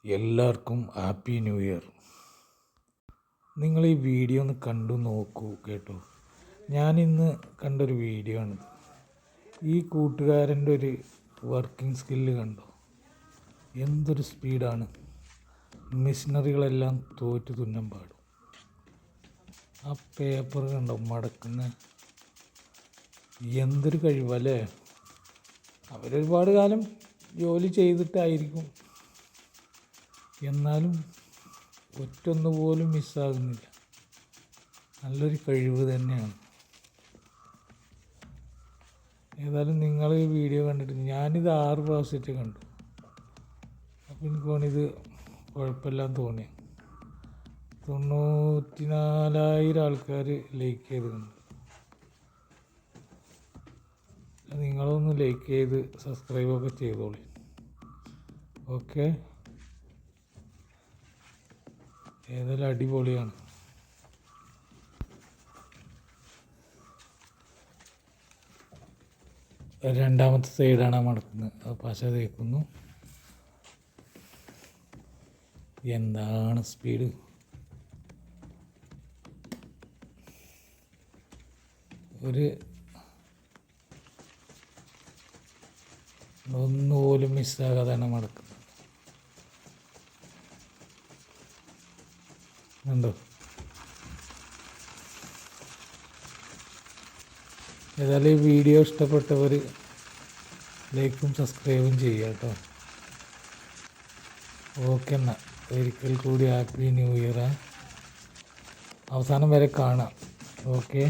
എല്ലാവർക്കും happy new year. നിങ്ങൾ ഈ വീഡിയോ ഒന്ന് കണ്ടു നോക്കൂ കേട്ടോ. ഞാനിന്ന് കണ്ടൊരു വീഡിയോ ആണ്. ഈ കൂട്ടുകാരൻ്റെ ഒരു വർക്കിംഗ് സ്കില്ല് കണ്ടോ? എന്തൊരു സ്പീഡാണ്! മെഷീനറികളെല്ലാം തോറ്റ് തുന്നം പാടും. ആ പേപ്പർ കണ്ടോ മടക്കുന്ന? എന്തൊരു കഴിവല്ലേ! അവരൊരുപാട് കാലം ജോലി ചെയ്തിട്ടായിരിക്കും, എന്നാലും ഒറ്റൊന്നുപോലും മിസ്സാകുന്നില്ല. നല്ലൊരു കഴിവ് തന്നെയാണ്. ഏതായാലും നിങ്ങൾ ഈ വീഡിയോ കണ്ടിട്ട്, ഞാനിത് 6 പ്രാവശ്യത്തെ കണ്ടു. അപ്പോൾ എനിക്ക് തോന്നിയത് കുഴപ്പമില്ലാന്ന് തോന്നി. 94,000 ആൾക്കാർ ലൈക്ക് ചെയ്ത് കണ്ടു. നിങ്ങളൊന്ന് ലൈക്ക് ചെയ്ത് സബ്സ്ക്രൈബൊക്കെ ചെയ്തോളി. ഓക്കെ, ഏതായാലും അടിപൊളിയാണ്. രണ്ടാമത്തെ സൈഡാണ് മടക്കുന്നത്. അത് പശ തേക്കുന്നു. എന്താണ് സ്പീഡ്! ഒന്നുപോലും മിസ്സാകാതെയാണ് മടക്കുന്നത്. കണ്ടോ? ഏതായാലും ഈ വീഡിയോ ഇഷ്ടപ്പെട്ടവർ ലൈക്കും സബ്സ്ക്രൈബും ചെയ്യുക കേട്ടോ. ഓക്കെ, എന്നാൽ ഒരിക്കൽ കൂടി ഹാപ്പി ന്യൂ ഇയർ. അവസാനം വരെ കാണാം. ഓക്കെ.